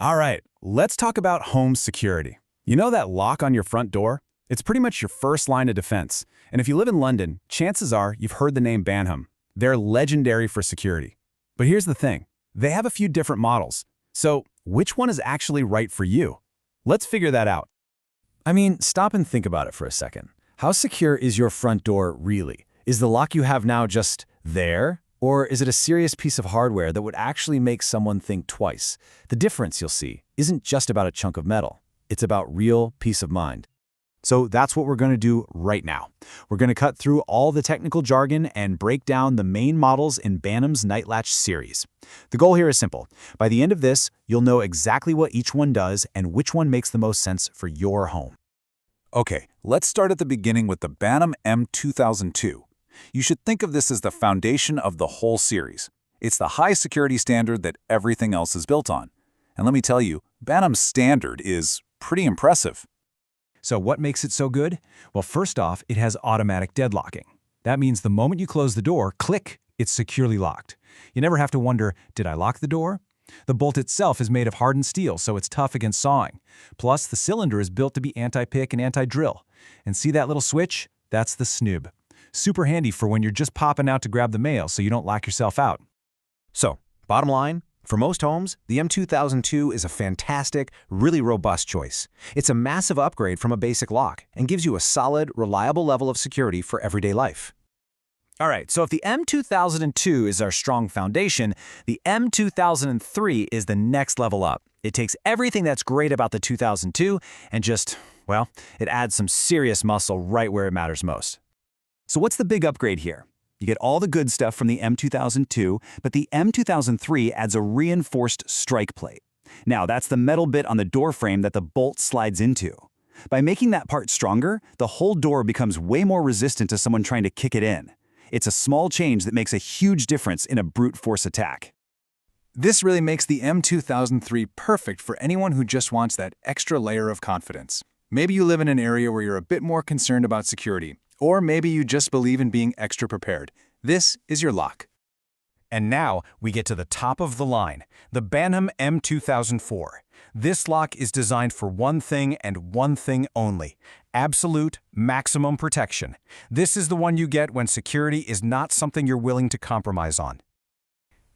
All right, let's talk about home security. You know that lock on your front door? It's pretty much your first line of defense. And if you live in London, chances are you've heard the name Banham. They're legendary for security. But here's the thing. They have a few different models. So which one is actually right for you? Let's figure that out. I mean, stop and think about it for a second. How secure is your front door really? Is the lock you have now just there? Or is it a serious piece of hardware that would actually make someone think twice? The difference, you'll see, isn't just about a chunk of metal. It's about real peace of mind. So that's what we're going to do right now. We're going to cut through all the technical jargon and break down the main models in Banham's Nightlatch series. The goal here is simple. By the end of this, you'll know exactly what each one does and which one makes the most sense for your home. Okay, let's start at the beginning with the Banham M2002. You should think of this as the foundation of the whole series. It's the high security standard that everything else is built on. And let me tell you, Banham's standard is pretty impressive. So what makes it so good? Well, first off, it has automatic deadlocking. That means the moment you close the door, click, it's securely locked. You never have to wonder, did I lock the door? The bolt itself is made of hardened steel, so it's tough against sawing. Plus, the cylinder is built to be anti-pick and anti-drill. And see that little switch? That's the snoob. Super handy for when you're just popping out to grab the mail so you don't lock yourself out. So, bottom line, for most homes, the M2002 is a fantastic, really robust choice. It's a massive upgrade from a basic lock and gives you a solid, reliable level of security for everyday life. All right, so if the M2002 is our strong foundation, the M2003 is the next level up. It takes everything that's great about the 2002 and just, well, it adds some serious muscle right where it matters most. So what's the big upgrade here? You get all the good stuff from the M2002, but the M2003 adds a reinforced strike plate. Now, that's the metal bit on the door frame that the bolt slides into. By making that part stronger, the whole door becomes way more resistant to someone trying to kick it in. It's a small change that makes a huge difference in a brute force attack. This really makes the M2003 perfect for anyone who just wants that extra layer of confidence. Maybe you live in an area where you're a bit more concerned about security, or maybe you just believe in being extra prepared. This is your lock. And now we get to the top of the line, the Banham M2004. This lock is designed for one thing and one thing only: absolute maximum protection. This is the one you get when security is not something you're willing to compromise on.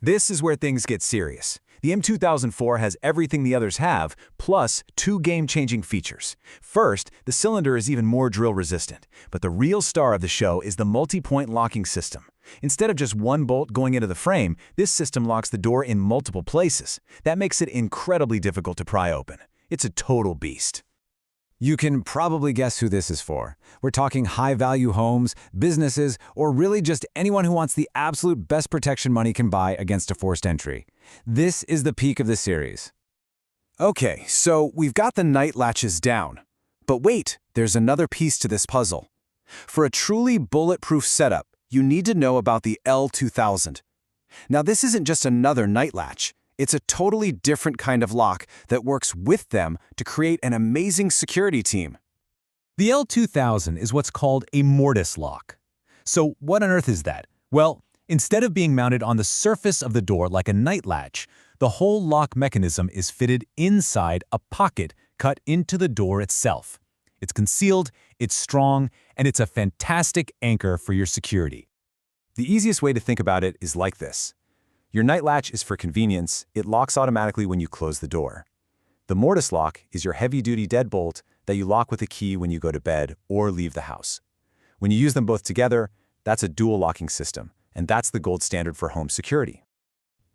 This is where things get serious. The M2004 has everything the others have, plus two game-changing features. First, the cylinder is even more drill-resistant, but the real star of the show is the multi-point locking system. Instead of just one bolt going into the frame, this system locks the door in multiple places. That makes it incredibly difficult to pry open. It's a total beast. You can probably guess who this is for. We're talking high-value homes, businesses, or really just anyone who wants the absolute best protection money can buy against a forced entry. This is the peak of the series. Okay, so we've got the Nightlatches down. But wait, there's another piece to this puzzle. For a truly bulletproof setup, you need to know about the L2000. Now, this isn't just another Nightlatch. It's a totally different kind of lock that works with them to create an amazing security team. The L2000 is what's called a mortise lock. So what on earth is that? Well, instead of being mounted on the surface of the door like a Nightlatch, the whole lock mechanism is fitted inside a pocket cut into the door itself. It's concealed, it's strong, and it's a fantastic anchor for your security. The easiest way to think about it is like this. Your Nightlatch is for convenience. It locks automatically when you close the door. The mortise lock is your heavy-duty deadbolt that you lock with a key when you go to bed or leave the house. When you use them both together, that's a dual locking system, and that's the gold standard for home security.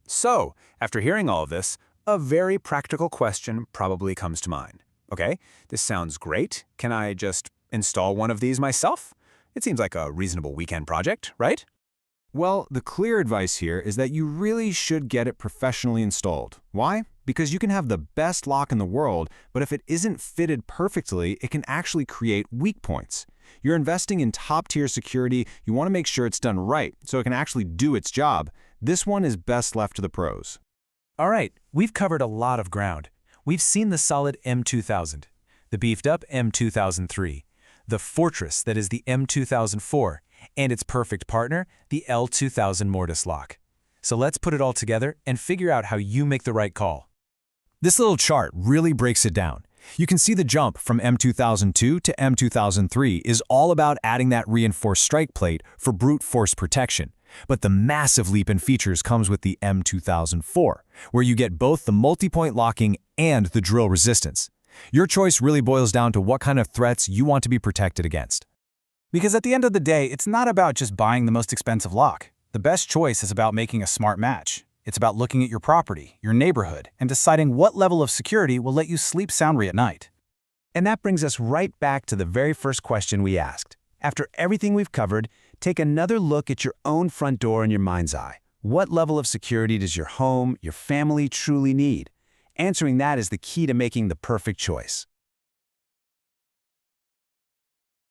So, after hearing all of this, a very practical question probably comes to mind. Okay, this sounds great. Can I just install one of these myself? It seems like a reasonable weekend project, right? Well, the clear advice here is that you really should get it professionally installed. Why? Because you can have the best lock in the world, but if it isn't fitted perfectly, it can actually create weak points. You're investing in top-tier security, you want to make sure it's done right, so it can actually do its job. This one is best left to the pros. All right, we've covered a lot of ground. We've seen the solid M2000, the beefed-up M2003, the fortress that is the M2004, and its perfect partner, the L2000 mortise lock. So let's put it all together and figure out how you make the right call. This little chart really breaks it down. You can see the jump from M2002 to M2003 is all about adding that reinforced strike plate for brute force protection. But the massive leap in features comes with the M2004, where you get both the multi-point locking and the drill resistance. Your choice really boils down to what kind of threats you want to be protected against. Because at the end of the day, it's not about just buying the most expensive lock. The best choice is about making a smart match. It's about looking at your property, your neighborhood, and deciding what level of security will let you sleep soundly at night. And that brings us right back to the very first question we asked. After everything we've covered, take another look at your own front door in your mind's eye. What level of security does your home, your family truly need? Answering that is the key to making the perfect choice.